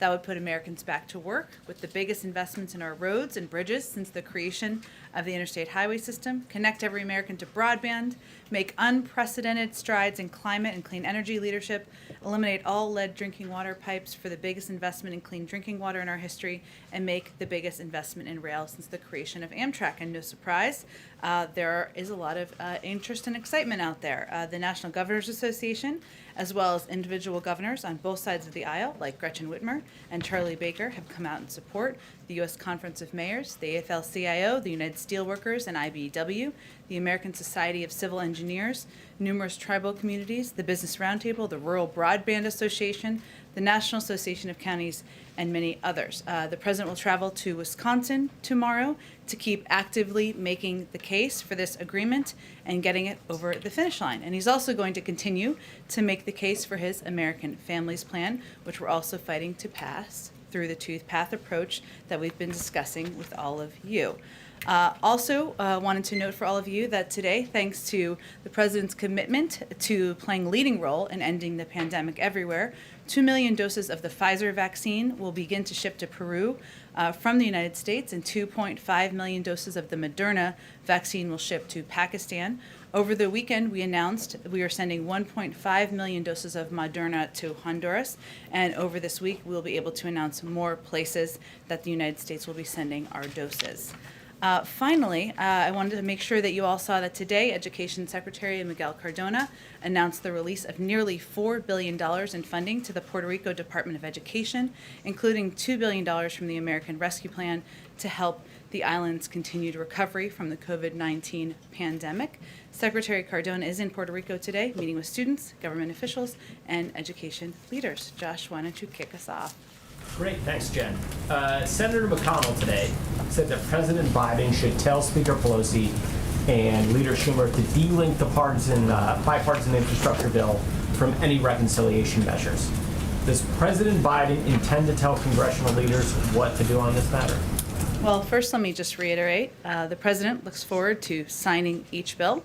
that would put Americans back to work with the biggest investments in our roads and bridges since the creation of the interstate highway system, connect every American to broadband, make unprecedented strides in climate and clean energy leadership, eliminate all lead drinking water pipes for the biggest investment in clean drinking water in our history, and make the biggest investment in rail since the creation of Amtrak. And no surprise, there is a lot of interest and excitement out there. The National Governors Association, as well as individual governors on both sides of the aisle, like Gretchen Whitmer and Charlie Baker, have come out in support. The U.S. Conference of Mayors, the AFL-CIO, the United Steelworkers and IBEW, the American Society of Civil Engineers, numerous tribal communities, the Business Roundtable, the Rural Broadband Association, the National Association of Counties, and many others. The president will travel to Wisconsin tomorrow to keep actively making the case for this agreement and getting it over the finish line. And he's also going to continue to make the case for his American Families Plan, which we're also fighting to pass through the tooth path approach that we've been discussing with all of you. Also, wanted to note for all of you that today, thanks to the president's commitment to playing a leading role in ending the pandemic everywhere, 2 million doses of the Pfizer vaccine will begin to ship to Peru from the United States, and 2.5 million doses of the Moderna vaccine will ship to Pakistan. Over the weekend, we announced we are sending 1.5 million doses of Moderna to Honduras, and over this week, we'll be able to announce more places that the United States will be sending our doses. Finally, I wanted to make sure that you all saw that today, Education Secretary Miguel Cardona announced the release of nearly $4 billion in funding to the Puerto Rico Department of Education, including $2 billion from the American Rescue Plan to help the island's continued recovery from the COVID-19 pandemic. Secretary Cardona is in Puerto Rico today, meeting with students, government officials, and education leaders. Josh, why don't you kick us off? Great, thanks, Jen. Senator McConnell today said that President Biden should tell Speaker Pelosi and Leader Schumer to de-link the bipartisan infrastructure bill from any reconciliation measures. Does President Biden intend to tell congressional leaders what to do on this matter? Well, first, let me just reiterate, the president looks forward to signing each bill.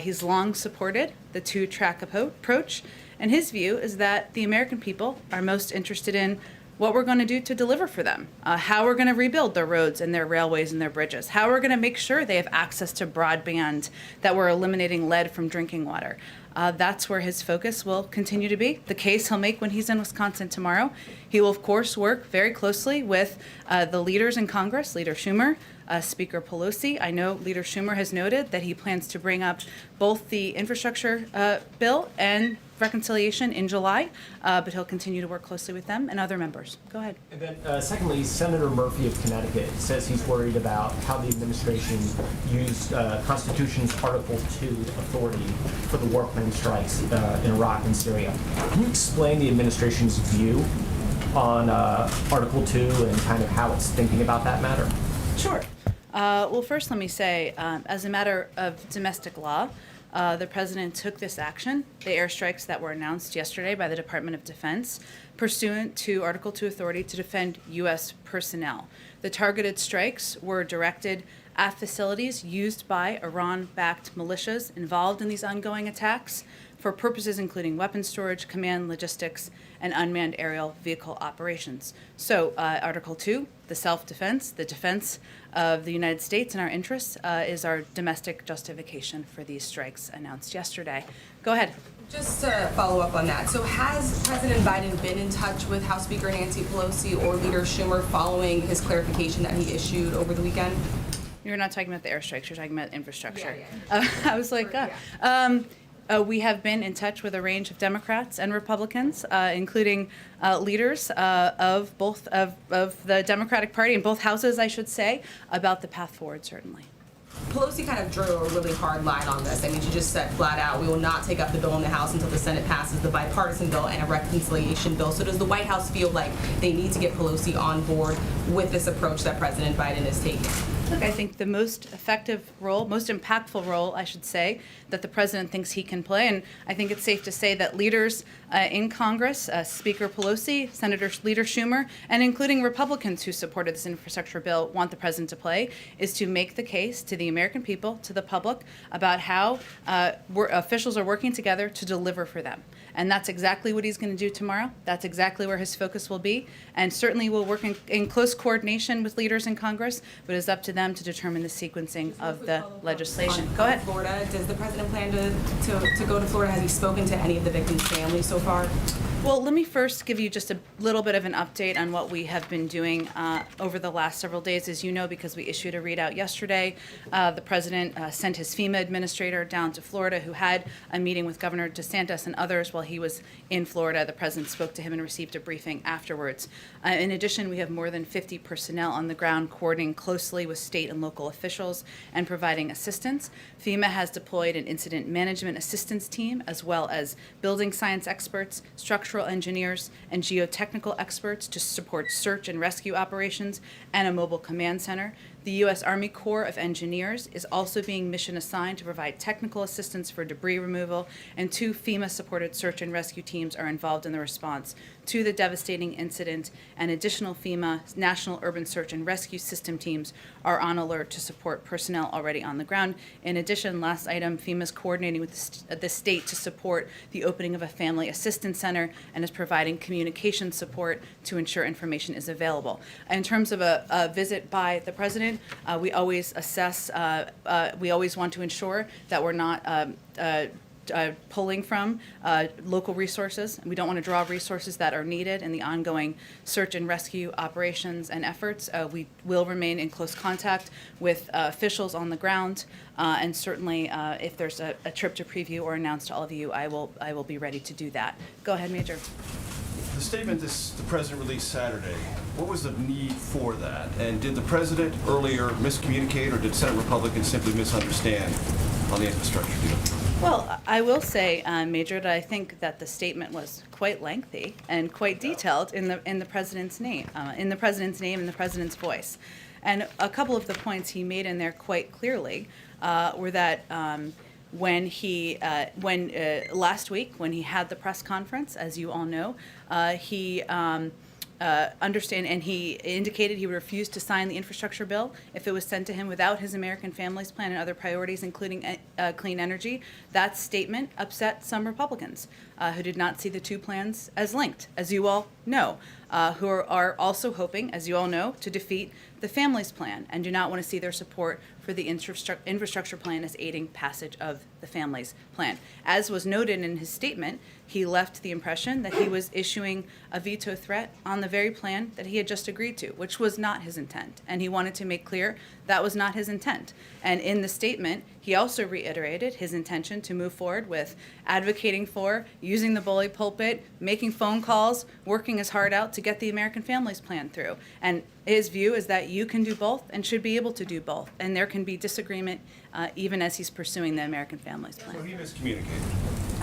He's long supported the two-track approach, and his view is that the American people are most interested in what we're going to do to deliver for them, how we're going to rebuild their roads and their railways and their bridges, how we're going to make sure they have access to broadband, that we're eliminating lead from drinking water. That's where his focus will continue to be. The case he'll make when he's in Wisconsin tomorrow. He will, of course, work very closely with the leaders in Congress, Leader Schumer, Speaker Pelosi. I know Leader Schumer has noted that he plans to bring up both the infrastructure bill and reconciliation in July, but he'll continue to work closely with them and other members. Go ahead. And then secondly, Senator Murphy of Connecticut says he's worried about how the administration used Constitution's Article 2 authority for the warplane strikes in Iraq and Syria. Can you explain the administration's view on Article 2 and kind of how it's thinking about that matter? Sure. Well, first let me say, as a matter of domestic law, the president took this action, the airstrikes that were announced yesterday by the Department of Defense, pursuant to Article 2 authority to defend U.S. personnel. The targeted strikes were directed at facilities used by Iran-backed militias involved in these ongoing attacks for purposes including weapons storage, command, logistics, and unmanned aerial vehicle operations. So Article 2, the self-defense, the defense of the United States and our interests is our domestic justification for these strikes announced yesterday. Go ahead. Just to follow up on that, so has President Biden been in touch with House Speaker Nancy Pelosi or Leader Schumer following his clarification that he issued over the weekend? You're not talking about the airstrikes, you're talking about infrastructure. Yeah. I was like, we have been in touch with a range of Democrats and Republicans, including leaders of both of the Democratic Party in both houses, I should say, about the path forward, certainly. Pelosi kind of drew a really hard line on this. I mean, she just said flat out, we will not take up the bill in the House until the Senate passes the bipartisan bill and a reconciliation bill. So does the White House feel like they need to get Pelosi on board with this approach that President Biden is taking? Look, I think the most effective role, most impactful role, I should say, that the president thinks he can play, and I think it's safe to say that leaders in Congress, Speaker Pelosi, Senator Leader Schumer, and including Republicans who supported this infrastructure bill want the president to play, is to make the case to the American people, to the public, about how officials are working together to deliver for them. And that's exactly what he's going to do tomorrow. That's exactly where his focus will be. And certainly we'll work in close coordination with leaders in Congress, but it's up to them to determine the sequencing of the legislation. Go ahead. Florida, does the president plan to go to Florida? Has he spoken to any of the victims' families so far? Well, let me first give you just a little bit of an update on what we have been doing over the last several days. As you know, because we issued a readout yesterday, the president sent his FEMA administrator down to Florida, who had a meeting with Governor DeSantis and others while he was in Florida. The president spoke to him and received a briefing afterwards. In addition, we have more than 50 personnel on the ground coordinating closely with state and local officials and providing assistance. FEMA has deployed an incident management assistance team, as well as building science experts, structural engineers, and geotechnical experts to support search and rescue operations, and a mobile command center. The U.S. Army Corps of Engineers is also being mission assigned to provide technical assistance for debris removal, and 2 FEMA-supported search and rescue teams are involved in the response to the devastating incident, and additional FEMA National Urban Search and Rescue System teams are on alert to support personnel already on the ground. In addition, last item, FEMA is coordinating with the state to support the opening of a family assistance center and is providing communication support to ensure information is available. In terms of a visit by the president, we always assess, we always want to ensure that we're not pulling from local resources. We don't want to draw resources that are needed in the ongoing search and rescue operations and efforts. We will remain in close contact with officials on the ground, and certainly if there's a trip to preview or announce to all of you, I will be ready to do that. Go ahead, Major. The statement the president released Saturday, what was the need for that? And did the president earlier miscommunicate, or did Senate Republicans simply misunderstand on the infrastructure deal? Well, I will say, Major, that I think that the statement was quite lengthy and quite detailed in the president's name, and the president's voice. And a couple of the points he made in there quite clearly were that when last week, when he had the press conference, as you all know, he indicated he would refuse to sign the infrastructure bill if it was sent to him without his American Families Plan and other priorities, including clean energy. That statement upset some Republicans who did not see the 2 plans as linked, as you all know, who are also hoping, as you all know, to defeat the Families Plan and do not want to see their support for the infrastructure plan as aiding passage of the Families Plan. As was noted in his statement, he left the impression that he was issuing a veto threat on the very plan that he had just agreed to, which was not his intent. And he wanted to make clear that was not his intent. And in the statement, he also reiterated his intention to move forward with advocating for, using the bully pulpit, making phone calls, working his heart out to get the American Families Plan through. And his view is that you can do both and should be able to do both. And there can be disagreement even as he's pursuing the American Families Plan. So he miscommunicated.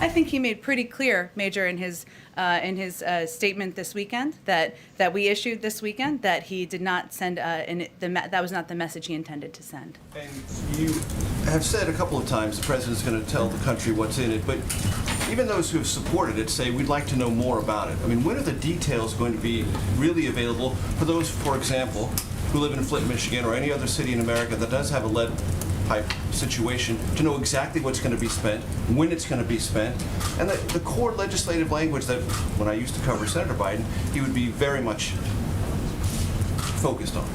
I think he made pretty clear, Major, in his statement this weekend that we issued this weekend, that he did not send that was not the message he intended to send. And you have said a couple of times the president's going to tell the country what's in it, but even those who have supported it say we'd like to know more about it. I mean, when are the details going to be really available for those, for example, who live in Flint, Michigan, or any other city in America that does have a lead pipe situation, to know exactly what's going to be spent, when it's going to be spent, and the core legislative language that, when I used to cover Senator Biden, he would be very much focused on?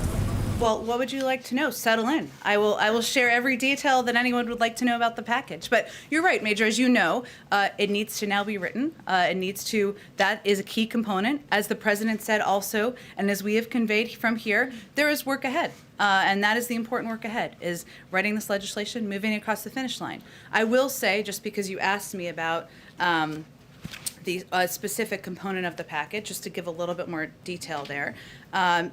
Well, what would you like to know? Settle in. I will share every detail that anyone would like to know about the package. But you're right, Major. As you know, it needs to now be written. That is a key component. As the president said also, and as we have conveyed from here, there is work ahead. And that is the important work ahead, is writing this legislation, moving it across the finish line. I will say, just because you asked me about the specific component of the package, just to give a little bit more detail there,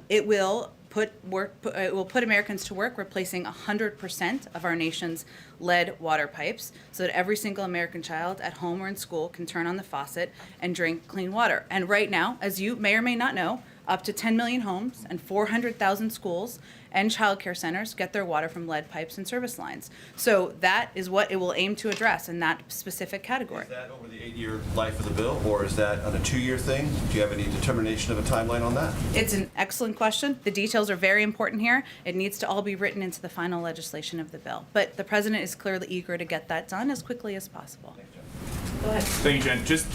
it will put Americans to work replacing 100% of our nation's lead water pipes so that every single American child at home or in school can turn on the faucet and drink clean water. And right now, as you may or may not know, up to 10 million homes and 400,000 schools and child care centers get their water from lead pipes and service lines. So that is what it will aim to address in that specific category. Is that over the 8-year life of the bill, or is that on a 2-year thing? Do you have any determination of a timeline on that? It's an excellent question. The details are very important here. It needs to all be written into the final legislation of the bill. But the president is clearly eager to get that done as quickly as possible. Go ahead. Thank you, Jen. Just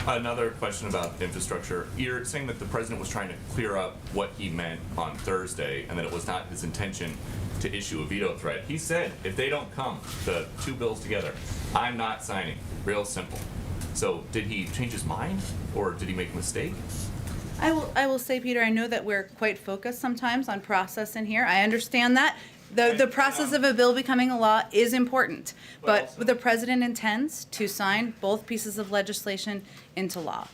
Another question about infrastructure. You're saying that the president was trying to clear up what he meant on Thursday and that it was not his intention to issue a veto threat. He said, if they don't come, the two bills together, I'm not signing. Real simple. So did he change his mind or did he make a mistake? I will say, Peter, I know that we're quite focused sometimes on process in here. I understand that. The process of a bill becoming a law is important, but the president intends to sign both pieces of legislation into law.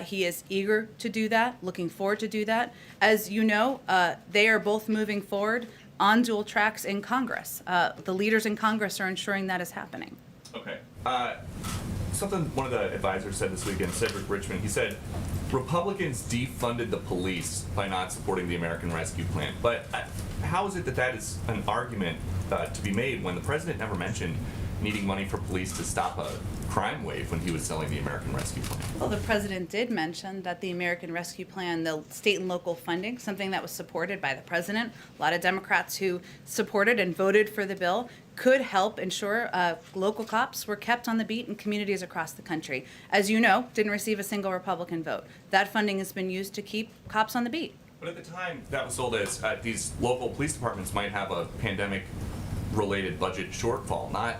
He is eager to do that, looking forward to do that. As you know, they are both moving forward on dual tracks in Congress. The leaders in Congress are ensuring that is happening. Okay. Something one of the advisors said this weekend, Cedric Richmond, he said, Republicans defunded the police by not supporting the American Rescue Plan. But how is it that that is an argument to be made when the president never mentioned needing money for police to stop a crime wave when he was selling the American Rescue Plan? Well, the president did mention that the American Rescue Plan, the state and local funding, something that was supported by the president, a lot of Democrats who supported and voted for the bill, could help ensure local cops were kept on the beat in communities across the country. As you know, didn't receive a single Republican vote. That funding has been used to keep cops on the beat. But at the time, that was sold as these local police departments might have a pandemic-related budget shortfall, not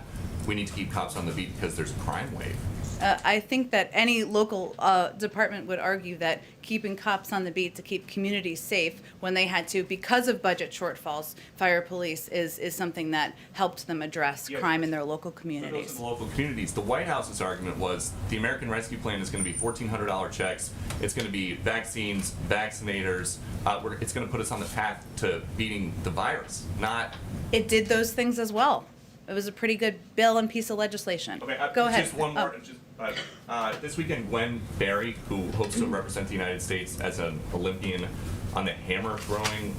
we need to keep cops on the beat because there's a crime wave. I think that any local department would argue that keeping cops on the beat to keep communities safe when they had to, because of budget shortfalls, fire police is something that helped them address crime in their local communities. For those in the local communities, the White House's argument was the American Rescue Plan is going to be $1,400 checks. It's going to be vaccines, vaccinators. It's going to put us on the path to beating the virus, not... It did those things as well. It was a pretty good bill and piece of legislation. Okay, Go ahead. Just one more. This weekend, Gwen Berry, who hopes to represent the United States as an Olympian on the hammer throwing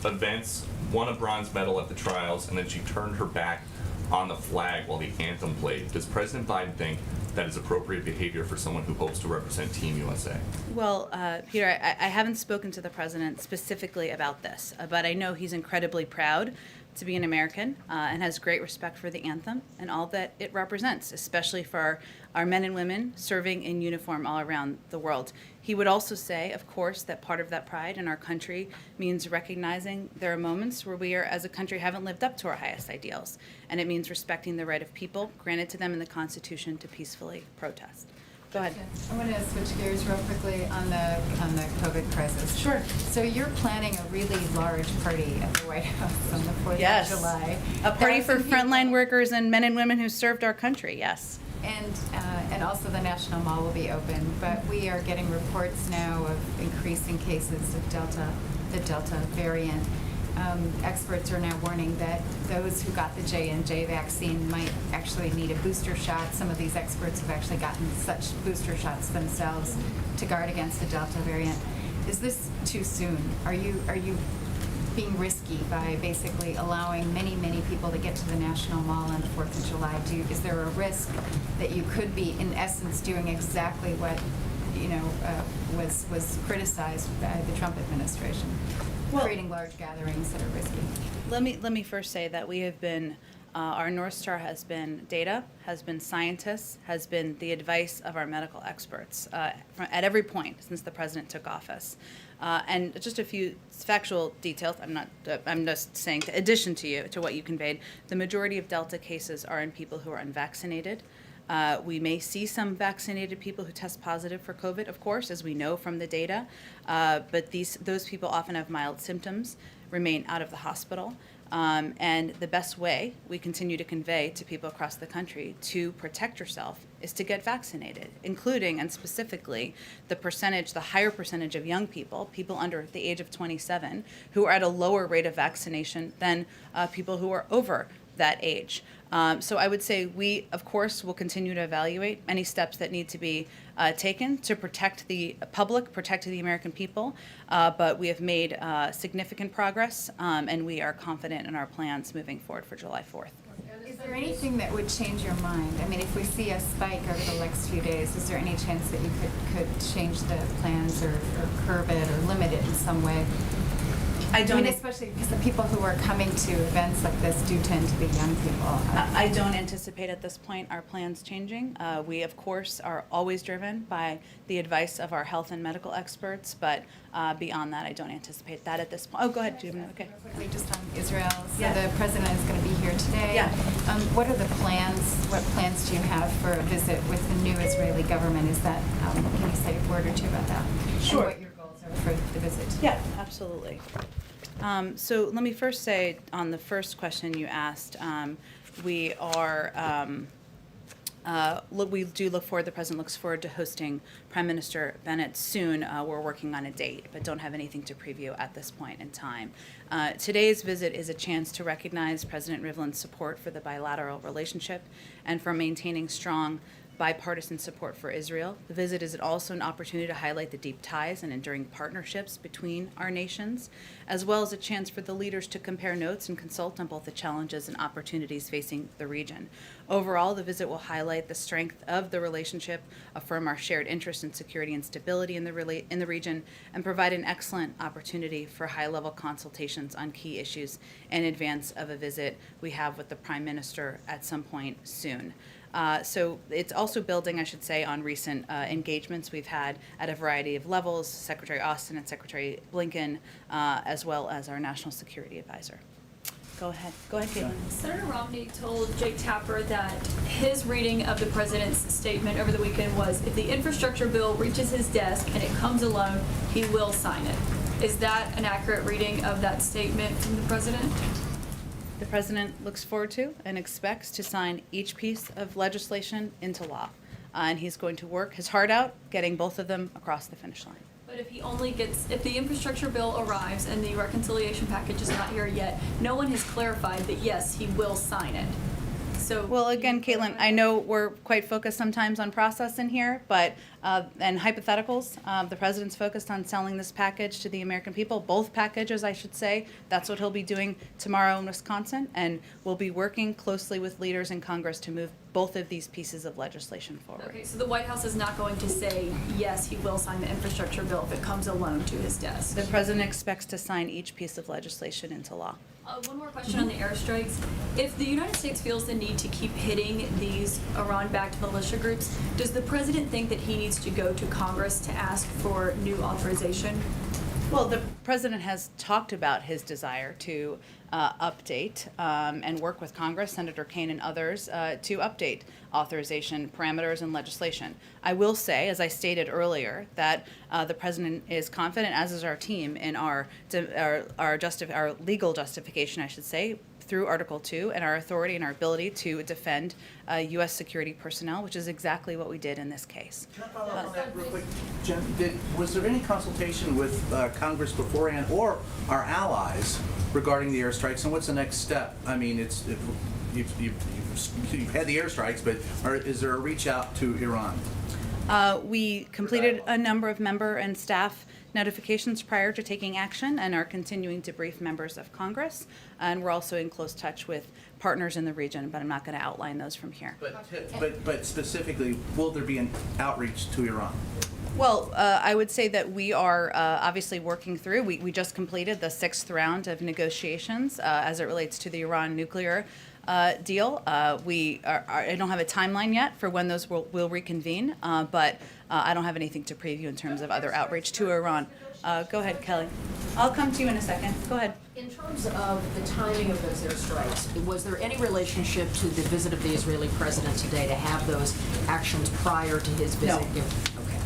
events, won a bronze medal at the trials, and then she turned her back on the flag while the anthem played. Does President Biden think that is appropriate behavior for someone who hopes to represent Team USA? Well, Peter, I haven't spoken to the president specifically about this, but I know he's incredibly proud to be an American and has great respect for the anthem and all that it represents, especially for our men and women serving in uniform all around the world. He would also say, of course, that part of that pride in our country means recognizing there are moments where we are, as a country, haven't lived up to our highest ideals, and it means respecting the right of people granted to them in the Constitution to peacefully protest. Go ahead. I want to switch gears real quickly on the COVID crisis. Sure. So you're planning a really large party at the White House on the 4th of July. A party for 1,000 people. frontline workers and men and women who served our country, yes. And also the National Mall will be open, but we are getting reports now of increasing cases of the Delta variant. Experts are now warning that those who got the J&J vaccine might actually need a booster shot. Some of these experts have actually gotten such booster shots themselves to guard against the Delta variant. Is this too soon? Are you being risky by basically allowing many, many people to get to the National Mall on the 4th of July? Is there a risk that you could be, in essence, doing exactly what was criticized by the Trump administration? Creating large gatherings that are risky. Let me first say that we have been, our North Star has been data, has been scientists, has been the advice of our medical experts at every point since the president took office. And just a few factual details. I'm just saying, in addition to what you conveyed, the majority of Delta cases are in people who are unvaccinated. We may see some vaccinated people who test positive for COVID, of course, as we know from the data, but those people often have mild symptoms, remain out of the hospital, and the best way we continue to convey to people across the country to protect yourself is to get vaccinated, including and specifically the higher percentage of young people under the age of 27, who are at a lower rate of vaccination than people who are over that age. So I would say we, of course, will continue to evaluate any steps that need to be taken to protect the public, protect the American people, but we have made significant progress, and we are confident in our plans moving forward for July 4th. Is there anything that would change your mind? I mean, if we see a spike over the next few days, is there any chance that you could change the plans or curb it or limit it in some way? I don't. Especially because the people who are coming to events like this do tend to be young people. I don't anticipate at this point our plans changing. We, of course, are always driven by the advice of our health and medical experts, but beyond that, I don't anticipate that at this point. Oh, go ahead, Judy. Okay. Quickly, just on Israel. So Yeah. the president is going to be here today. Yeah. What are the plans? What plans do you have for a visit with the new Israeli government? Is that, can you say a word or two about that? Sure. And what your goals are for the visit? Yeah, absolutely. So let me first say, on the first question you asked, we are, we do look forward, the president looks forward to hosting Prime Minister Bennett soon. We're working on a date, but don't have anything to preview at this point in time. Today's visit is a chance to recognize President Rivlin's support for the bilateral relationship and for maintaining strong bipartisan support for Israel. The visit is also an opportunity to highlight the deep ties and enduring partnerships between our nations, as well as a chance for the leaders to compare notes and consult on both the challenges and opportunities facing the region. Overall, the visit will highlight the strength of the relationship, affirm our shared interest in security and stability in the region, and provide an excellent opportunity for high-level consultations on key issues in advance of a visit we have with the Prime Minister at some point soon. So it's also building, I should say, on recent engagements we've had at a variety of levels, Secretary Austin and Secretary Blinken, as well as our National Security Advisor. Go ahead, Caitlin. Senator Romney told Jake Tapper that his reading of the president's statement over the weekend was, if the infrastructure bill reaches his desk and it comes alone, he will sign it. Is that an accurate reading of that statement from the president? The president looks forward to and expects to sign each piece of legislation into law. And he's going to work his heart out, getting both of them across the finish line. But if the infrastructure bill arrives and the reconciliation package is not here yet, no one has clarified that, yes, he will sign it. So. Well, again, Caitlin, I know we're quite focused sometimes on process in here, but, and hypotheticals. The president's focused on selling this package to the American people, both packages, I should say. That's what he'll be doing tomorrow in Wisconsin, and we'll be working closely with leaders in Congress to move both of these pieces of legislation forward. Okay, so the White House is not going to say, yes, he will sign the infrastructure bill if it comes alone to his desk. The president expects to sign each piece of legislation into law. One more question on the airstrikes. If the United States feels the need to keep hitting these Iran-backed militia groups, does the president think that he needs to go to Congress to ask for new authorization? Well, the president has talked about his desire to update and work with Congress, Senator Kaine and others, to update authorization parameters and legislation. I will say, as I stated earlier, that the president is confident, as is our team, in our legal justification, I should say, through Article 2 and our authority and our ability to defend U.S. security personnel, which is exactly what we did in this case. Can I follow up on that real quick? Jen, was there any consultation with Congress beforehand or our allies regarding the airstrikes, and what's the next step? I mean, you've had the airstrikes, but is there a reach out to Iran? We completed a number of member and staff notifications prior to taking action and are continuing to brief members of Congress. And we're also in close touch with partners in the region, but I'm not going to outline those from here. But specifically, will there be an outreach to Iran? Well, I would say that we are obviously working through. We just completed the 6th round of negotiations as it relates to the Iran nuclear deal. I don't have a timeline yet for when those will reconvene, but I don't have anything to preview in terms of other outreach to Iran. Go ahead, Kelly. I'll come to you in a second. Go ahead. In terms of the timing of those airstrikes, was there any relationship to the visit of the Israeli president today to have those actions prior to his visit? No. Okay.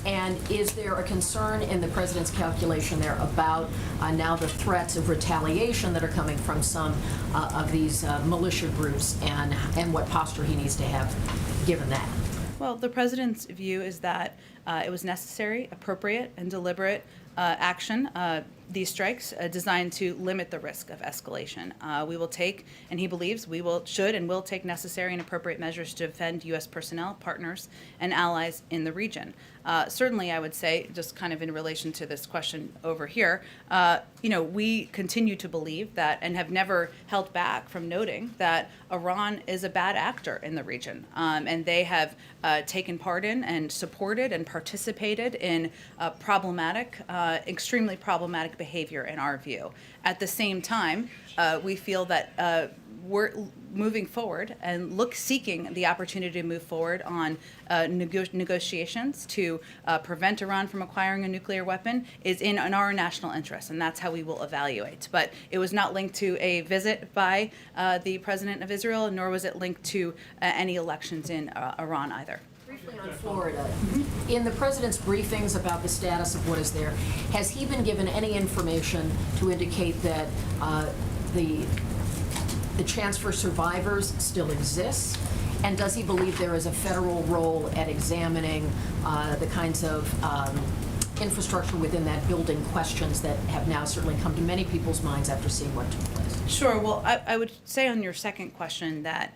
And is there a concern in the president's calculation there about now the threats of retaliation that are coming from some of these militia groups and what posture he needs to have given that? Well, the president's view is that it was necessary, appropriate, and deliberate action, these strikes, designed to limit the risk of escalation. We will take, and he believes we should and will take necessary and appropriate measures to defend U.S. personnel, partners, and allies in the region. Certainly, I would say, just kind of in relation to this question over here, we continue to believe that and have never held back from noting that Iran is a bad actor in the region. And they have taken part in and supported and participated in problematic, extremely problematic behavior in our view. At the same time, we feel that we're moving forward and seeking the opportunity to move forward on negotiations to prevent Iran from acquiring a nuclear weapon is in our national interest, and that's how we will evaluate. But it was not linked to a visit by the President of Israel, nor was it linked to any elections in Iran either. Briefly on Florida, in the president's briefings about the status of what is there, has he been given any information to indicate that the chance for survivors still exists? And does he believe there is a federal role at examining the kinds of infrastructure within that building questions that have now certainly come to many people's minds after seeing what took place? Sure. Well, I would say on your second question that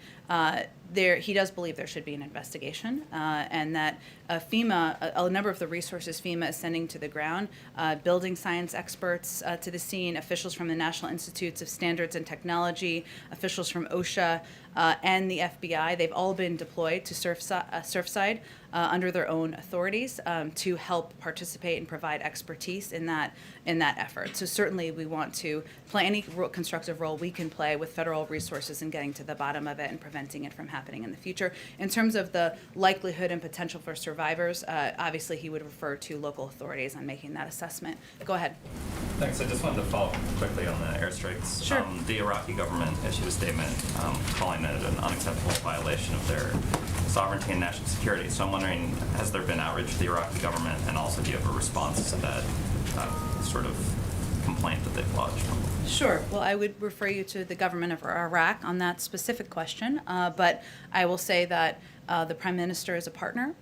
he does believe there should be an investigation, and that FEMA, a number of the resources FEMA is sending to the ground, building science experts to the scene, officials from the National Institutes of Standards and Technology, officials from OSHA, and the FBI, they've all been deployed to Surfside under their own authorities to help participate and provide expertise in that effort. So certainly we want to play any constructive role we can play with federal resources in getting to the bottom of it and preventing it from happening in the future. In terms of the likelihood and potential for survivors, obviously he would refer to local authorities on making that assessment. Go ahead. Thanks. I just wanted to follow up quickly on the airstrikes. Sure. The Iraqi government issued a statement calling it an unacceptable violation of their sovereignty and national security. So I'm wondering, has there been outrage to the Iraqi government, and also do you have a response to that sort of complaint that they've lodged? Sure. Well, I would refer you to the government of Iraq on that specific question, but I will say that the Prime Minister is a partner.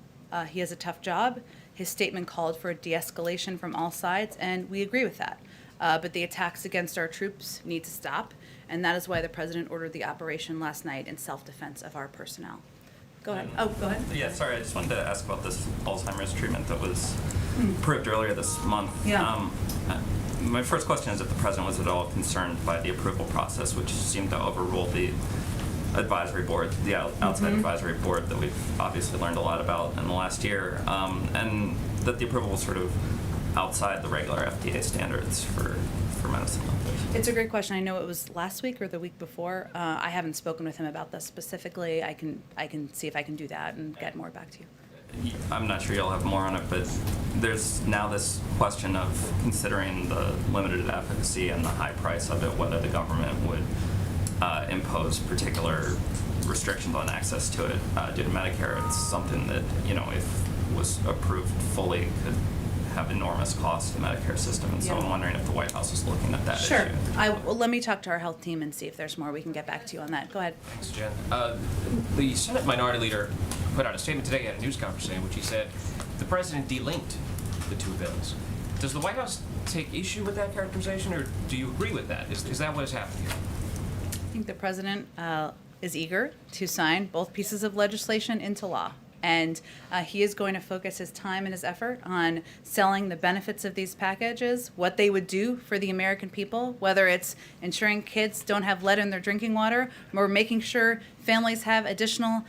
He has a tough job. His statement called for de-escalation from all sides, and we agree with that. But the attacks against our troops need to stop, and that is why the President ordered the operation last night in self-defense of our personnel. Go ahead. Oh, go ahead. Yeah, sorry, I just wanted to ask about this Alzheimer's treatment that was approved earlier this month. Yeah. My first question is if the President was at all concerned by the approval process, which seemed to overrule the advisory board, the outside advisory board that we've obviously learned a lot about in the last year, and that the approval was sort of outside the regular FDA standards for medicine. It's a great question. I know it was last week or the week before. I haven't spoken with him about this specifically. I can see if I can do that and get more back to you. I'm not sure you'll have more on it, but there's now this question of considering the limited efficacy and the high price of it, whether the government would impose particular restrictions on access to it due to Medicare. It's something that, if was approved fully, could have enormous costs to the Medicare system. And so I'm wondering if the White House is looking at that Sure. issue. Well, let me talk to our health team and see if there's more we can get back to you on that. Go ahead. Thanks, Jen. The Senate Minority Leader put out a statement today at a news conference in which he said the president delinked the two bills. Does the White House take issue with that characterization, or do you agree with that? Is that what has happened here? I think the President is eager to sign both pieces of legislation into law. And he is going to focus his time and his effort on selling the benefits of these packages, what they would do for the American people, whether it's ensuring kids don't have lead in their drinking water, or making sure families have additional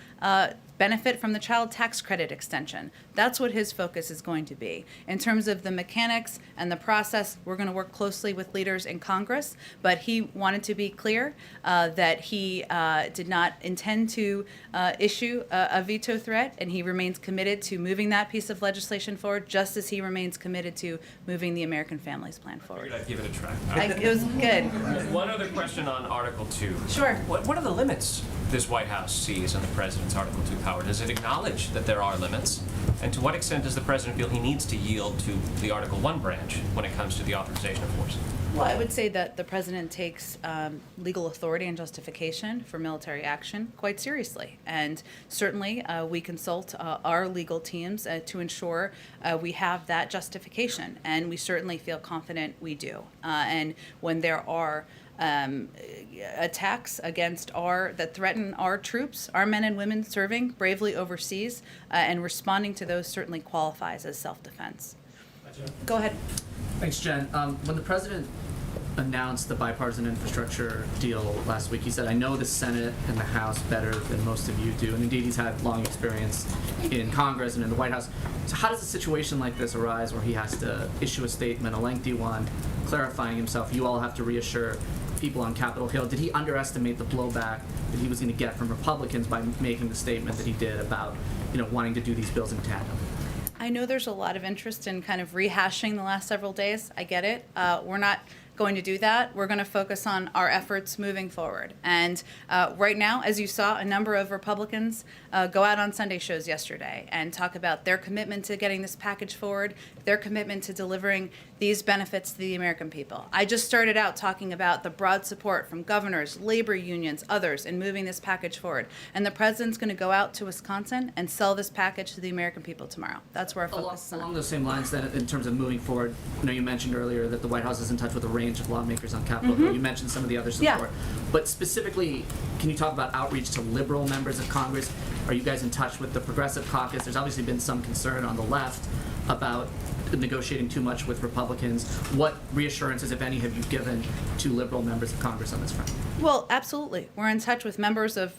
benefit from the child tax credit extension. That's what his focus is going to be. In terms of the mechanics and the process, we're going to work closely with leaders in Congress, but he wanted to be clear that he did not intend to issue a veto threat, and he remains committed to moving that piece of legislation forward, just as he remains committed to moving the American Families Plan forward. I'd give it a try. It was good. One other question on Article 2. Sure. What are the limits this White House sees in the president's Article 2 power? Does it acknowledge that there are limits? And to what extent does the president feel he needs to yield to the Article 1 branch when it comes to the authorization of force? Well, I would say that the president takes legal authority and justification for military action quite seriously. And certainly we consult our legal teams to ensure we have that justification. And we certainly feel confident we do. And when there are attacks against that threaten our troops, our men and women serving bravely overseas, and responding to those certainly qualifies as self-defense. Go ahead. Thanks, Jen. When the president announced the bipartisan infrastructure deal last week, he said, "I know the Senate and the House better than most of you do," and indeed he's had long experience in Congress and in the White House. So how does a situation like this arise where he has to issue a statement, a lengthy one, clarifying himself? You all have to reassure people on Capitol Hill. Did he underestimate the blowback that he was going to get from Republicans by making the statement that he did about, wanting to do these bills in tandem? I know there's a lot of interest in kind of rehashing the last several days. I get it. We're not going to do that. We're going to focus on our efforts moving forward. And right now, as you saw, a number of Republicans go out on Sunday shows yesterday and talk about their commitment to getting this package forward, their commitment to delivering these benefits to the American people. I just started out talking about the broad support from governors, labor unions, others in moving this package forward. And the president's going to go out to Wisconsin and sell this package to the American people tomorrow. That's where our focus is on. Along those same lines, then, in terms of moving forward, you mentioned earlier that the White House is in touch with a range of lawmakers on Capitol Hill. You mentioned some of the other support. But specifically, can you talk about outreach to liberal members of Congress? Are you guys in touch with the Progressive Caucus? There's obviously been some concern on the left about negotiating too much with Republicans. What reassurances, if any, have you given to liberal members of Congress on this front? Well, absolutely. We're in touch with members of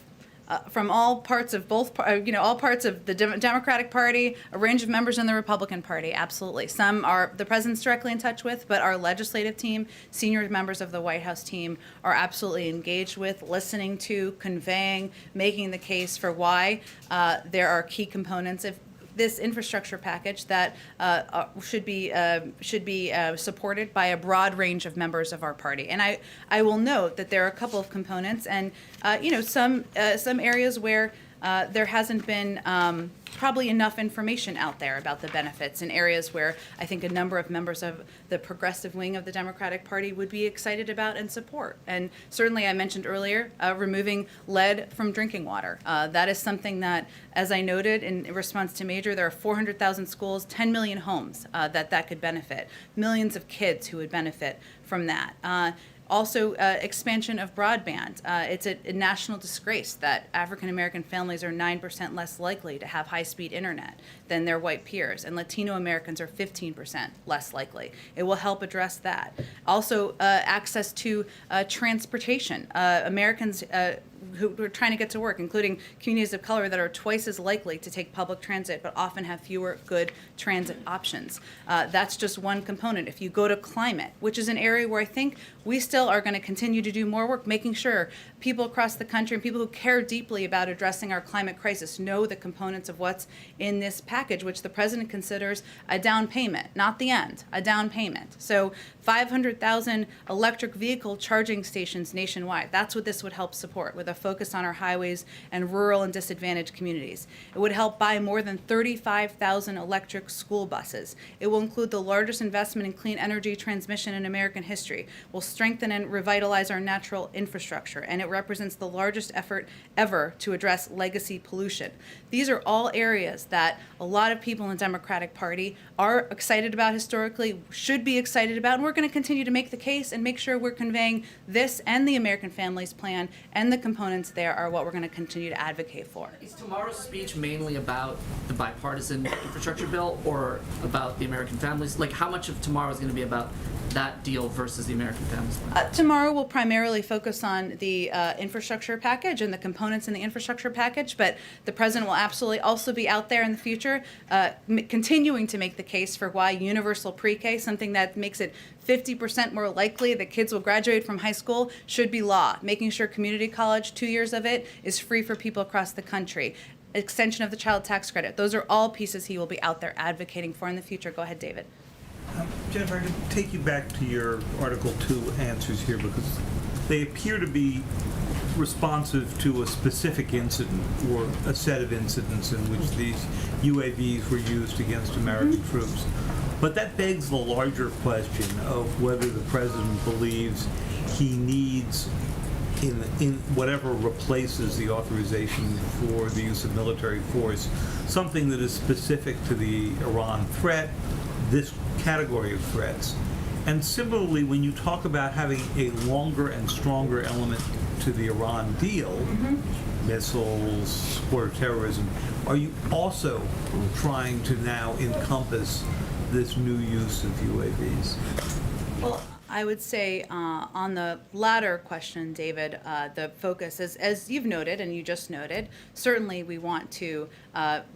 from all parts of all parts of the Democratic Party, a range of members in the Republican Party. Absolutely. Some are the president's directly in touch with, but our legislative team, senior members of the White House team are absolutely engaged with, listening to, conveying, making the case for why there are key components of this infrastructure package that should be supported by a broad range of members of our party. And I will note that there are a couple of components, and some areas where there hasn't been probably enough information out there about the benefits, in areas where I think a number of members of the progressive wing of the Democratic Party would be excited about and support. And certainly, I mentioned earlier, removing lead from drinking water. That is something that, as I noted in response to Major, there are 400,000 schools, 10 million homes that could benefit, millions of kids who would benefit from that. Also, expansion of broadband. It's a national disgrace that African American families are 9% less likely to have high-speed internet than their white peers, and Latino Americans are 15% less likely. It will help address that. Also, access to transportation. Americans who are trying to get to work, including communities of color that are twice as likely to take public transit but often have fewer good transit options. That's just one component. If you go to climate, which is an area where I think we still are going to continue to do more work, making sure people across the country and people who care deeply about addressing our climate crisis know the components of what's in this package, which the president considers a down payment, not the end, a down payment. So 500,000 electric vehicle charging stations nationwide. That's what this would help support, with a focus on our highways and rural and disadvantaged communities. It would help buy more than 35,000 electric school buses. It will include the largest investment in clean energy transmission in American history. Will strengthen and revitalize our natural infrastructure, and it represents the largest effort ever to address legacy pollution. These are all areas that a lot of people in the Democratic Party are excited about historically, should be excited about, and we're going to continue to make the case and make sure we're conveying this and the American Families Plan and the components there are what we're going to continue to advocate for. Is tomorrow's speech mainly about the bipartisan infrastructure bill or about the American families? Like, how much of tomorrow is going to be about that deal versus the American Families Plan? Tomorrow we'll primarily focus on the infrastructure package and the components in the infrastructure package, but the president will absolutely also be out there in the future continuing to make the case for why universal pre-K, something that makes it 50% more likely that kids will graduate from high school, should be law. Making sure community college, 2 years of it, is free for people across the country. Extension of the child tax credit. Those are all pieces he will be out there advocating for in the future. Go ahead, David. Jennifer, I'm going to take you back to your Article 2 answers here, because they appear to be responsive to a specific incident or a set of incidents in which these UAVs were used against American troops. But that begs the larger question of whether the president believes he needs, in whatever replaces the authorization for the use of military force, something that is specific to the Iran threat, this category of threats. And similarly, when you talk about having a longer and stronger element to the Iran deal, missiles, support of terrorism, are you also trying to now encompass this new use of UAVs? Well, I would say on the latter question, David, the focus is, as you've noted and you just noted, certainly we want to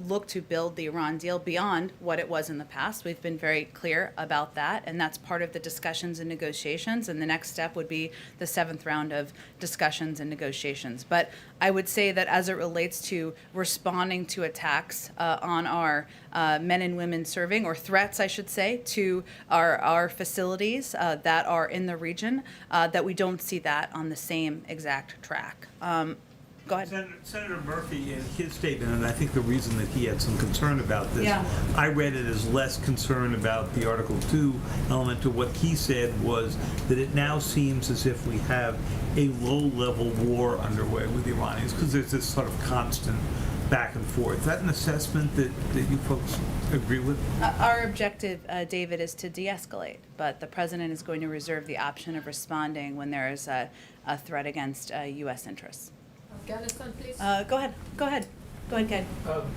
look to build the Iran deal beyond what it was in the past. We've been very clear about that, and that's part of the discussions and negotiations, and the next step would be the 7th round of discussions and negotiations. But I would say that as it relates to responding to attacks on our men and women serving, or threats, I should say, to our facilities that are in the region, that we don't see that on the same exact track. Go ahead. Senator Murphy, in his statement, and I think the reason that he had some concern about this, Yeah. I read it as less concern about the Article 2 element to what he said was that it now seems as if we have a low-level war underway with the Iranians, because there's this sort of constant back and forth. Is that an assessment that you folks agree with? Our objective, David, is to de-escalate, but the president is going to reserve the option of responding when there is a threat against U.S. interests. Afghanistan, please. Go ahead, Ken.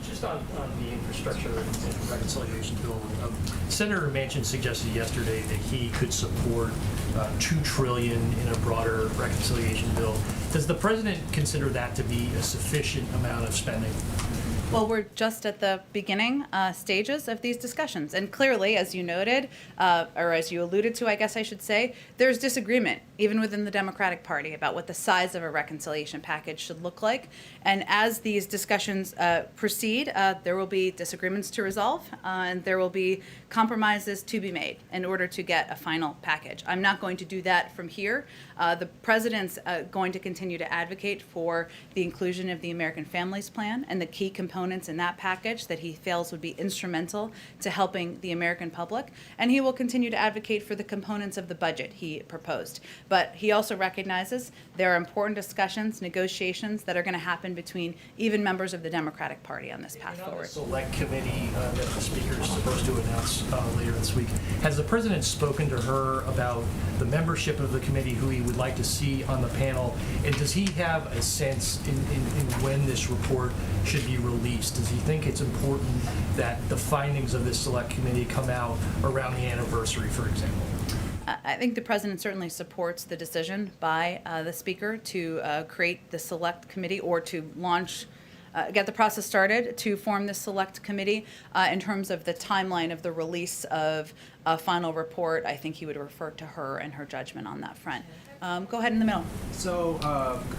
Just on the infrastructure and reconciliation bill, Senator Manchin suggested yesterday that he could support $2 trillion in a broader reconciliation bill. Does the president consider that to be a sufficient amount of spending? Well, we're just at the beginning stages of these discussions. And clearly, as you noted, or as you alluded to, I guess I should say, there's disagreement, even within the Democratic Party, about what the size of a reconciliation package should look like. And as these discussions proceed, there will be disagreements to resolve, and there will be compromises to be made in order to get a final package. I'm not going to do that from here. The president's going to continue to advocate for the inclusion of the American Families Plan and the key components in that package that he feels would be instrumental to helping the American public. And he will continue to advocate for the components of the budget he proposed. But he also recognizes there are important discussions, negotiations that are going to happen between even members of the Democratic Party on this path forward. Select committee that the speaker is supposed to announce later this week. Has the president spoken to her about the membership of the committee, who he would like to see on the panel? And does he have a sense in when this report should be released? Does he think it's important that the findings of this select committee come out around the anniversary, for example? I think the president certainly supports the decision by the speaker to create the select committee, or to launch, get the process started to form this select committee. In terms of the timeline of the release of a final report, I think he would refer to her and her judgment on that front. Go ahead in the middle. So,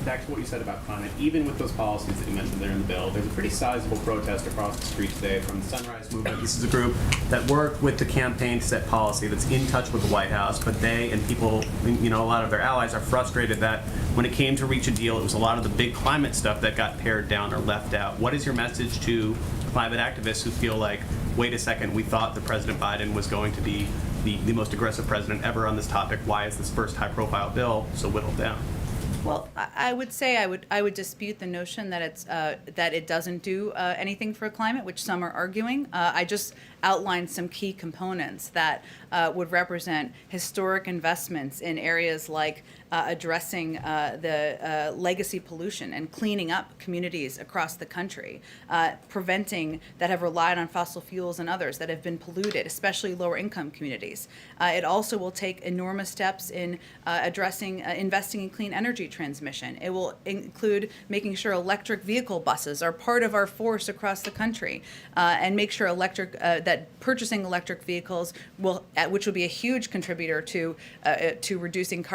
back to what you said about climate, even with those policies that you mentioned there in the bill, there's a pretty sizable protest across the street today from the Sunrise Movement. This is a group that worked with the campaign to set policy, that's in touch with the White House, but they and people, a lot of their allies are frustrated that when it came to reach a deal, it was a lot of the big climate stuff that got pared down or left out. What is your message to climate activists who feel like, wait a second, we thought that President Biden was going to be the most aggressive president ever on this topic? Why is this first high-profile bill so whittled down? Well, I would say I would dispute the notion that it's that it doesn't do anything for climate, which some are arguing. I just outlined some key components that would represent historic investments in areas like addressing the legacy pollution and cleaning up communities across the country, preventing that have relied on fossil fuels and others that have been polluted, especially lower income communities. It also will take enormous steps in addressing, investing in clean energy transmission. It will include making sure electric vehicle buses are part of our force across the country, and make sure that purchasing electric vehicles which will be a huge contributor to reducing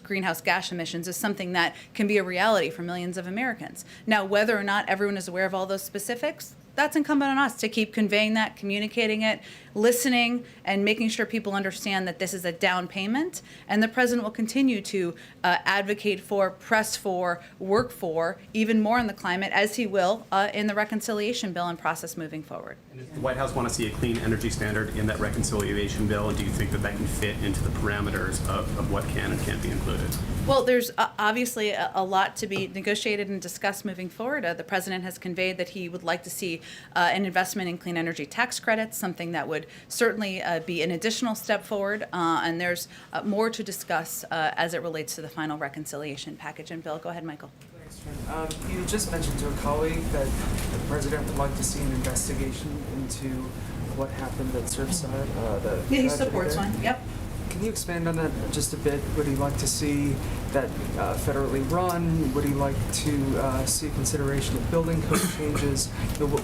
greenhouse gas emissions, is something that can be a reality for millions of Americans. Now, whether or not everyone is aware of all those specifics, that's incumbent on us to keep conveying that, communicating it, listening, and making sure people understand that this is a down payment. And the president will continue to advocate for, press for, work for even more on the climate, as he will in the reconciliation bill and process moving forward. Does the White House want to see a clean energy standard in that reconciliation bill, and do you think that that can fit into the parameters of what can and can't be included? Well, there's obviously a lot to be negotiated and discussed moving forward. The president has conveyed that he would like to see an investment in clean energy tax credits, something that would certainly be an additional step forward. And there's more to discuss as it relates to the final reconciliation package and bill. Go ahead, Michael. You just mentioned to a colleague that the president would like to see an investigation into what happened at Surfside. Yeah, he supports one. Yep. Can you expand on that just a bit? Would he like to see that federally run? Would he like to see consideration of building code changes?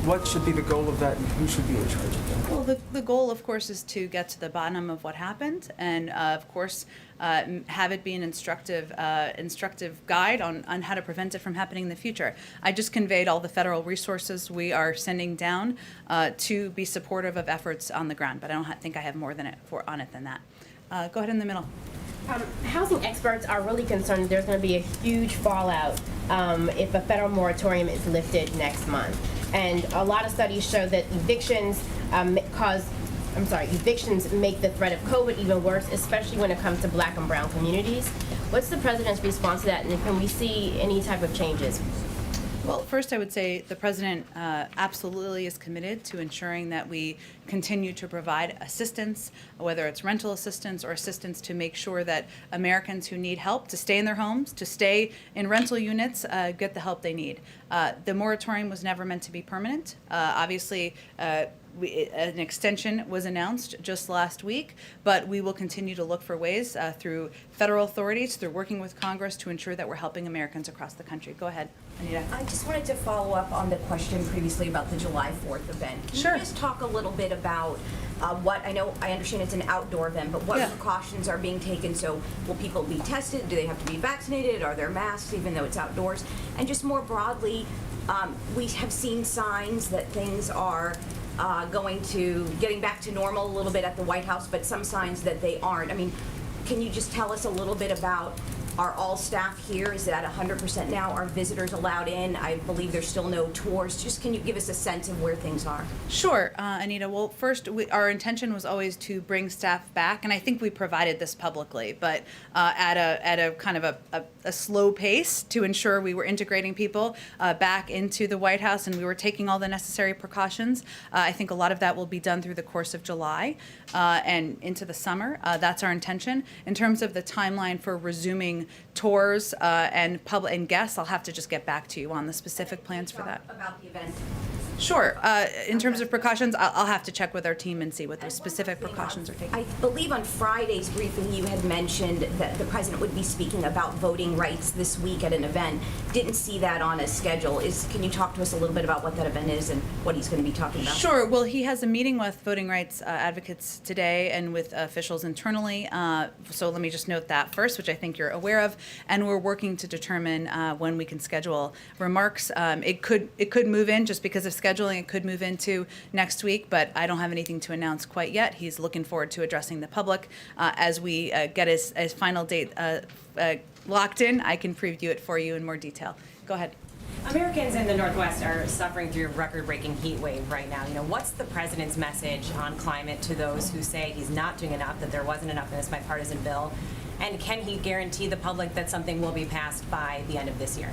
What should be the goal of that, and who should be in charge of that? Well, the goal, of course, is to get to the bottom of what happened, and of course, have it be an instructive guide on how to prevent it from happening in the future. I just conveyed all the federal resources we are sending down to be supportive of efforts on the ground, but I don't think I have more on it than that. Go ahead in the middle. Housing experts are really concerned there's going to be a huge fallout if a federal moratorium is lifted next month. And a lot of studies show that evictions make the threat of COVID even worse, especially when it comes to Black and brown communities. What's the president's response to that, and can we see any type of changes? Well, first I would say the president absolutely is committed to ensuring that we continue to provide assistance, whether it's rental assistance or assistance to make sure that Americans who need help to stay in their homes, to stay in rental units, get the help they need. The moratorium was never meant to be permanent. Obviously, an extension was announced just last week, but we will continue to look for ways through federal authorities, through working with Congress to ensure that we're helping Americans across the country. Go ahead, Anita. I just wanted to follow up on the question previously about the July 4th event. Can you just talk a little bit about I understand it's an outdoor event, but what precautions are being taken? So will people be tested? Do they have to be vaccinated? Are there masks even though it's outdoors? And just more broadly, we have seen signs that things are getting back to normal a little bit at the White House, but some signs that they aren't. I mean, can you just tell us a little bit about, are all staff here? Is it at 100% now? Are visitors allowed in? I believe there's still no tours. Just can you give us a sense of where things are? Sure, Anita. Well, first, our intention was always to bring staff back, and I think we provided this publicly, but at a kind of a slow pace to ensure we were integrating people back into the White House, and we were taking all the necessary precautions. I think a lot of that will be done through the course of July and into the summer. That's our intention. In terms of the timeline for resuming tours and public and guests, I'll have to just get back to you on the specific plans for that. About the event. Sure. In terms of precautions, I'll have to check with our team and see what the specific precautions are taken. I believe on Friday's briefing you had mentioned that the president would be speaking about voting rights this week at an event. Didn't see that on a schedule. Can you talk to us a little bit about what that event is and what he's going to be talking about? Sure. Well, he has a meeting with voting rights advocates today and with officials internally. So let me just note that first, which I think you're aware of. And we're working to determine when we can schedule remarks. It could move in just because of scheduling. It could move into next week, but I don't have anything to announce quite yet. He's looking forward to addressing the public. As we get his final date locked in, I can preview it for you in more detail. Go ahead. Americans in the Northwest are suffering through a record-breaking heat wave right now. What's the president's message on climate to those who say he's not doing enough, that there wasn't enough in this bipartisan bill? And can he guarantee the public that something will be passed by the end of this year?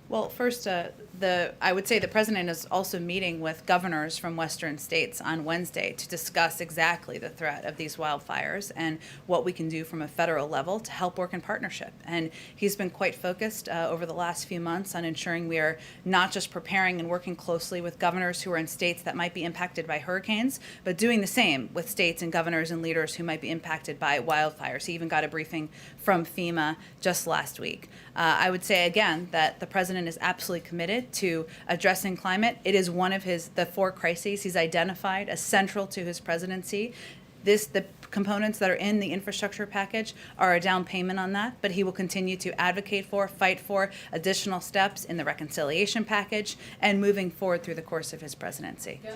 Well, first, I would say the president is also meeting with governors from Western states on Wednesday to discuss exactly the threat of these wildfires and what we can do from a federal level to help work in partnership. And he's been quite focused over the last few months on ensuring we are not just preparing and working closely with governors who are in states that might be impacted by hurricanes, but doing the same with states and governors and leaders who might be impacted by wildfires. He even got a briefing from FEMA just last week. I would say again that the president is absolutely committed to addressing climate. It is one of the 4 crises he's identified as central to his presidency. The components that are in the infrastructure package are a down payment on that, but he will continue to advocate for, fight for additional steps in the reconciliation package and moving forward through the course of his presidency. Go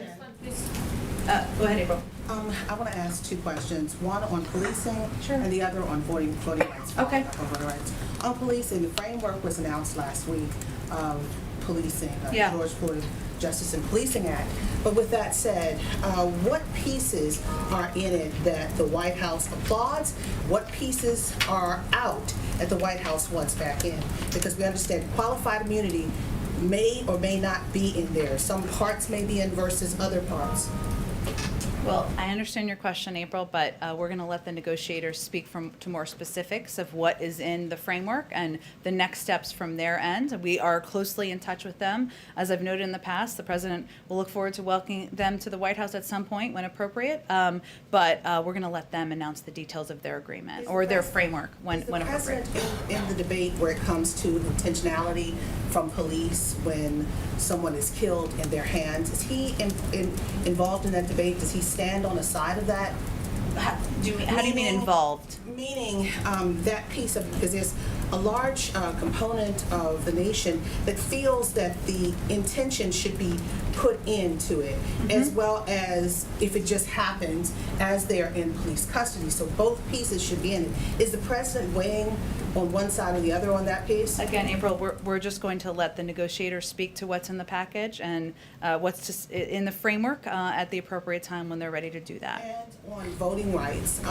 ahead, April. I want to ask 2 questions. One on policing and the other on voting rights. Okay. Voting rights. On policing, the framework was announced last week of policing, George Floyd Justice and Policing Act. But with that said, what pieces are in it that the White House applauds? What pieces are out that the White House wants back in? Because we understand qualified immunity may or may not be in there. Some parts may be in versus other parts. Well, I understand your question, April, but we're going to let the negotiators speak to more specifics of what is in the framework and the next steps from their end. We are closely in touch with them. As I've noted in the past, the president will look forward to welcoming them to the White House at some point when appropriate, but we're going to let them announce the details of their agreement or their framework when appropriate. Is the president in the debate where it comes to intentionality from police when someone is killed in their hands, is he involved in that debate? Does he stand on the side of that? How do you mean involved? Meaning that piece of, because there's a large component of the nation that feels that the intention should be put into it, as well as if it just happens as they're in police custody. So both pieces should be in it. Is the president weighing on one side or the other on that piece? Again, April, we're just going to let the negotiators speak to what's in the package and what's just in the framework at the appropriate time when they're ready to do that. And on voting rights,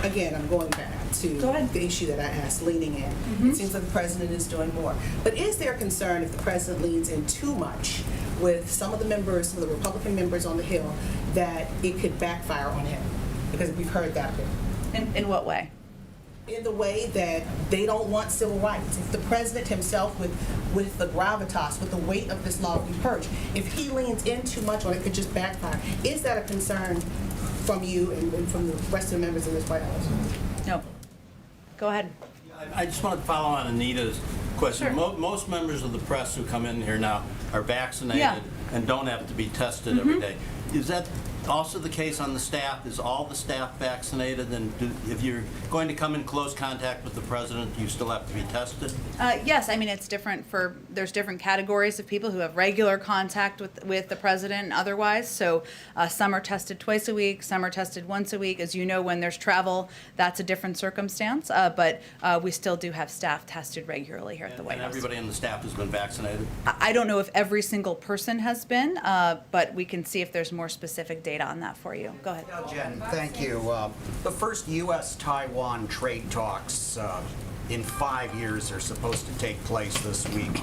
again, I'm going back to the issue that I asked, leaning in. It seems like the president is doing more. But is there concern if the president leans in too much with some of the members, some of the Republican members on the Hill, that it could backfire on him? Because we've heard that a bit. In what way? In the way that they don't want civil rights. If the president himself, with the gravitas, with the weight of this law be purged, if he leans in too much on it, could just backfire. Is that a concern from you and from the rest of the members in this White House? No. Go ahead. I just want to follow on Anita's question. Sure. Most members of the press who come in here now are vaccinated and don't have to be tested every day. Is that also the case on the staff? Is all the staff vaccinated? And if you're going to come in close contact with the president, you still have to be tested? Yes, I mean, it's different there's different categories of people who have regular contact with the president and otherwise. So some are tested twice a week, some are tested once a week. As you know, when there's travel, that's a different circumstance. But we still do have staff tested regularly here at the White House. And everybody in the staff has been vaccinated? I don't know if every single person has been, but we can see if there's more specific data on that for you. Go ahead. Jen, thank you. The first U.S.-Taiwan trade talks in 5 years are supposed to take place this week.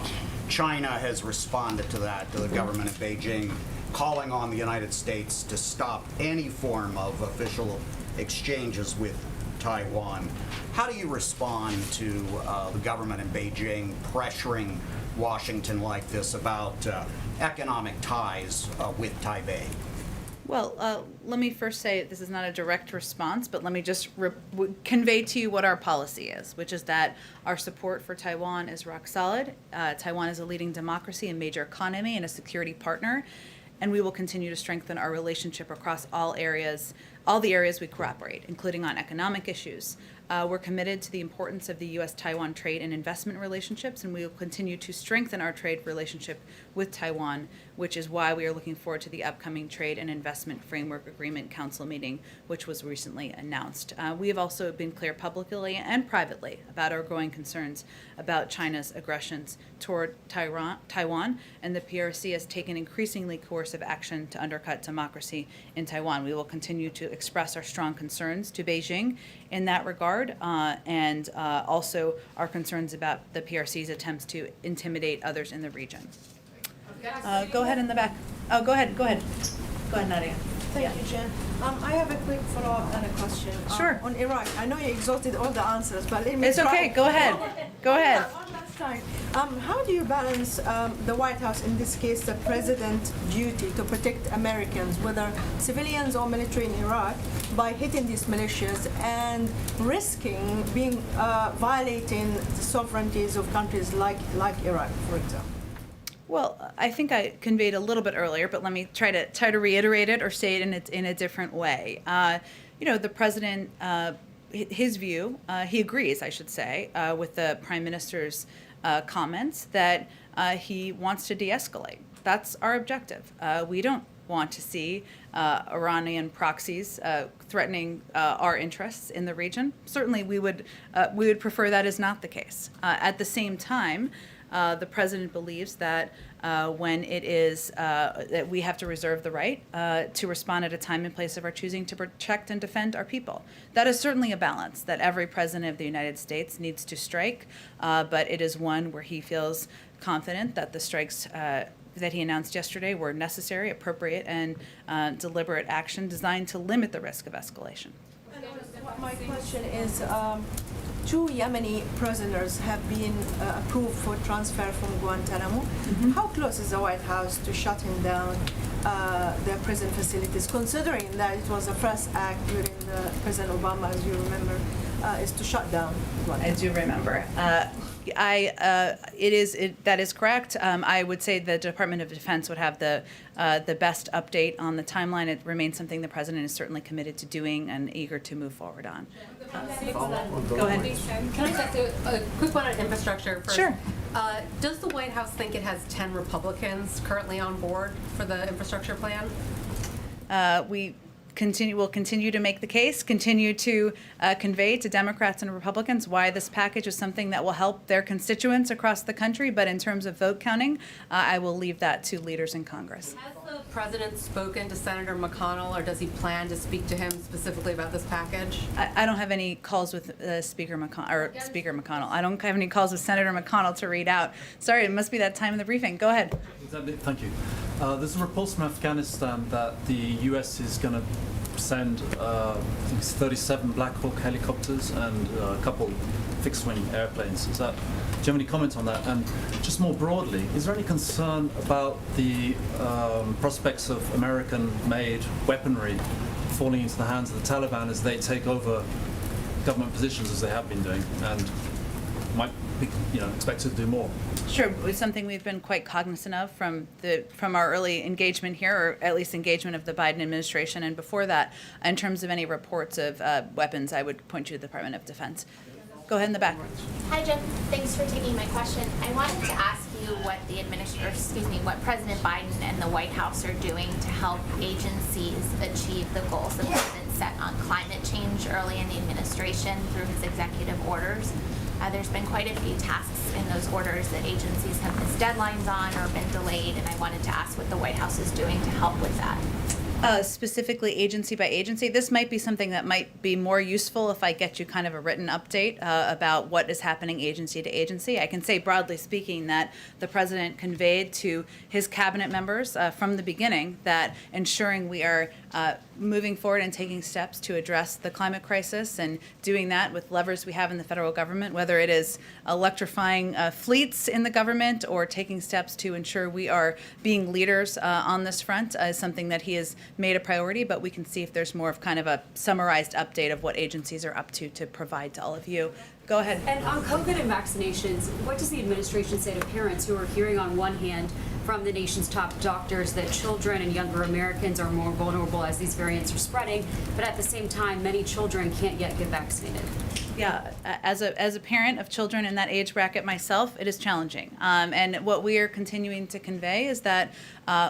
China has responded to that, to the government of Beijing, calling on the United States to stop any form of official exchanges with Taiwan. How do you respond to the government in Beijing pressuring Washington like this about economic ties with Taipei? Well, let me first say this is not a direct response, but let me just convey to you what our policy is, which is that our support for Taiwan is rock solid. Taiwan is a leading democracy and major economy and a security partner, and we will continue to strengthen our relationship across all the areas we cooperate, including on economic issues. We're committed to the importance of the U.S.-Taiwan trade and investment relationships, and we will continue to strengthen our trade relationship with Taiwan, which is why we are looking forward to the upcoming Trade and Investment Framework Agreement Council meeting, which was recently announced. We have also been clear publicly and privately about our growing concerns about China's aggressions toward Taiwan, and the PRC has taken increasingly coercive action to undercut democracy in Taiwan. We will continue to express our strong concerns to Beijing in that regard, and also our concerns about the PRC's attempts to intimidate others in the region. Go ahead in the back. Oh, go ahead, Nadia. Thank you, Jen. I have a quick follow-up and a question. Sure. On Iraq, I know you exhausted all the answers, but let me It's try. okay, go ahead. Go ahead. One last time. How do you balance the White House, in this case, the president's duty to protect Americans, whether civilians or military in Iraq, by hitting these militias and risking being violating the sovereignties of countries like Iraq, for example? Well, I think I conveyed a little bit earlier, but let me try to reiterate it or say it in a different way. The president, his view, he agrees, I should say, with the prime minister's comments that he wants to de-escalate. That's our objective. We don't want to see Iranian proxies threatening our interests in the region. Certainly, we would prefer that is not the case. At the same time, the president believes that when it is that we have to reserve the right to respond at a time and place of our choosing to protect and defend our people. That is certainly a balance that every president of the United States needs to strike, but it is one where he feels confident that the strikes that he announced yesterday were necessary, appropriate, and deliberate action designed to limit the risk of escalation. My question is, two Yemeni prisoners have been approved for transfer from Guantanamo. How close is the White House to shutting down their prison facilities, considering that it was the first act during President Obama, as you remember, is to shut down Guantanamo? I do remember. That is correct. I would say the Department of Defense would have the best update on the timeline. It remains something the president is certainly committed to doing and eager to move forward on. Go ahead. Can I just ask a quick one on infrastructure first? Sure. Does the White House think it has 10 Republicans currently on board for the infrastructure plan? We'll continue to make the case, continue to convey to Democrats and Republicans why this package is something that will help their constituents across the country. But in terms of vote counting, I will leave that to leaders in Congress. Has the president spoken to Senator McConnell, or does he plan to speak to him specifically about this package? I don't have any calls with Speaker McConnell. I don't have any calls with Senator McConnell to read out. Sorry, it must be that time in the briefing. Go ahead. Thank you. There's a report from Afghanistan that the U.S. is going to send, I think it's 37 Black Hawk helicopters and a couple fixed-wing airplanes. Do you have any comment on that? And just more broadly, is there any concern about the prospects of American-made weaponry falling into the hands of the Taliban as they take over government positions, as they have been doing, and might be, expected to do more? Sure, it's something we've been quite cognizant of from our early engagement here, or at least engagement of the Biden administration, and before that, in terms of any reports of weapons, I would point you to the Department of Defense. Go ahead in the back. Hi, Jen. Thanks for taking my question. I wanted to ask you what what President Biden and the White House are doing to help agencies achieve the goals the president set on climate change early in the administration through his executive orders. There's been quite a few tasks in those orders that agencies have missed deadlines on or been delayed, and I wanted to ask what the White House is doing to help with that. Specifically agency by agency, this might be something that might be more useful if I get you kind of a written update about what is happening agency to agency. I can say broadly speaking that the president conveyed to his cabinet members from the beginning that ensuring we are moving forward and taking steps to address the climate crisis, and doing that with levers we have in the federal government, whether it is electrifying fleets in the government or taking steps to ensure we are being leaders on this front, is something that he has made a priority, but we can see if there's more of kind of a summarized update of what agencies are up to provide to all of you. Go ahead. And on COVID and vaccinations, what does the administration say to parents who are hearing on one hand from the nation's top doctors that children and younger Americans are more vulnerable as these variants are spreading, but at the same time, many children can't yet get vaccinated? Yeah, as a parent of children in that age bracket myself, it is challenging. And what we are continuing to convey is that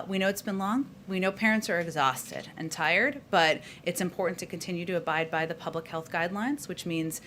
we know it's been long. We know parents are exhausted and tired, but it's important to continue to abide by the public health guidelines, which means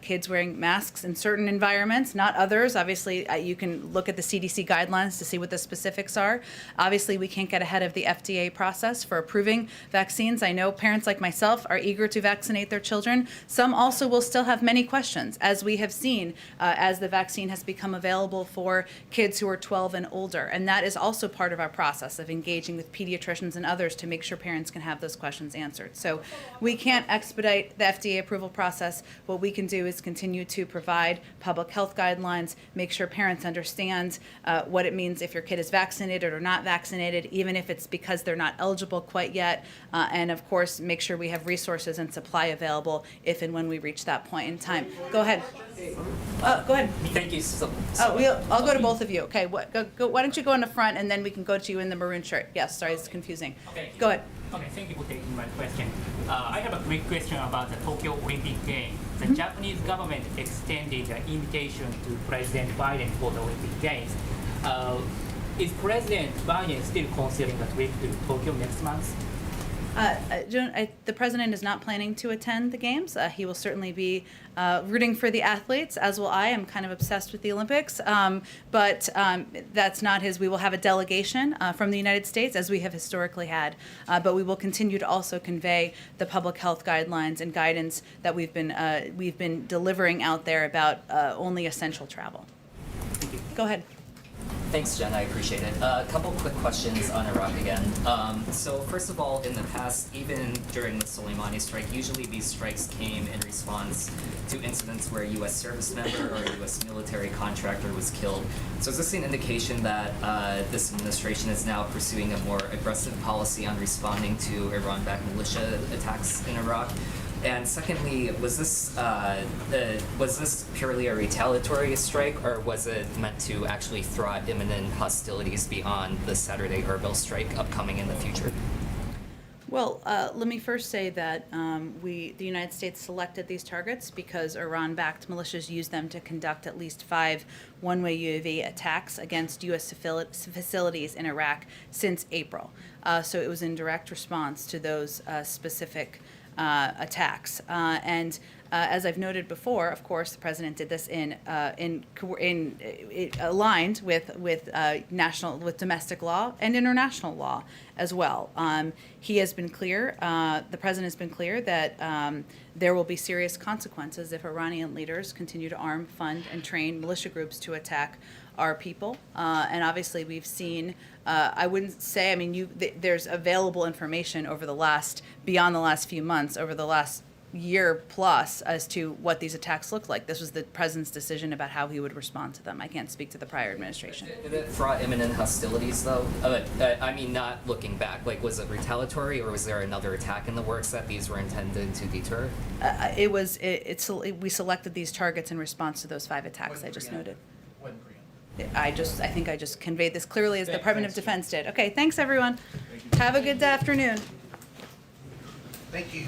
kids wearing masks in certain environments, not others. Obviously, you can look at the CDC guidelines to see what the specifics are. Obviously, we can't get ahead of the FDA process for approving vaccines. I know parents like myself are eager to vaccinate their children. Some also will still have many questions, as we have seen as the vaccine has become available for kids who are 12 and older. And that is also part of our process of engaging with pediatricians and others to make sure parents can have those questions answered. So we can't expedite the FDA approval process. What we can do is continue to provide public health guidelines, make sure parents understand what it means if your kid is vaccinated or not vaccinated, even if it's because they're not eligible quite yet, and of course make sure we have resources and supply available if and when we reach that point in time. Go ahead. Go ahead. Thank you so much. I'll go to both of you. Okay, why don't you go in the front, and then we can go to you in the maroon shirt. Yes, sorry, it's confusing. Okay. Go ahead. Okay, thank you for taking my question. I have a quick question about the Tokyo Olympic Games. The Japanese government extended an invitation to President Biden for the Olympic Games. Is President Biden still considering a trip to Tokyo next month? The president is not planning to attend the games. He will certainly be rooting for the athletes, as will I. I'm kind of obsessed with the Olympics, but that's not his. We will have a delegation from the United States, as we have historically had, but we will continue to also convey the public health guidelines and guidance that we've been delivering out there about only essential travel. Go ahead. Thanks, Jen. I appreciate it. A couple quick questions on Iraq again. So first of all, in the past, even during the Soleimani strike, usually these strikes came in response to incidents where a U.S. service member or a U.S. military contractor was killed. So is this an indication that this administration is now pursuing a more aggressive policy on responding to Iran-backed militia attacks in Iraq? And secondly, was this purely a retaliatory strike, or was it meant to actually throw out imminent hostilities beyond the Saturday Erbil strike upcoming in the future? Well, let me first say that the United States selected these targets because Iran-backed militias used them to conduct at least 5 one-way UAV attacks against U.S. facilities in Iraq since April. So it was in direct response to those specific attacks. And as I've noted before, of course, the president did this aligned with domestic law and international law as well. He has been clear. The president has been clear that there will be serious consequences if Iranian leaders continue to arm, fund, and train militia groups to attack our people. And obviously, we've seen. I wouldn't say. I mean, there's available information beyond the last few months, over the last year plus, as to what these attacks look like. This was the president's decision about how he would respond to them. I can't speak to the prior administration. Did it throw out imminent hostilities, though? I mean, not looking back. Like, was it retaliatory, or was there another attack in the works that these were intended to deter? We selected these targets in response to those 5 attacks I just noted. I think I just conveyed this clearly as the Department of Defense did. Okay, thanks everyone. Have a good afternoon. Thank you.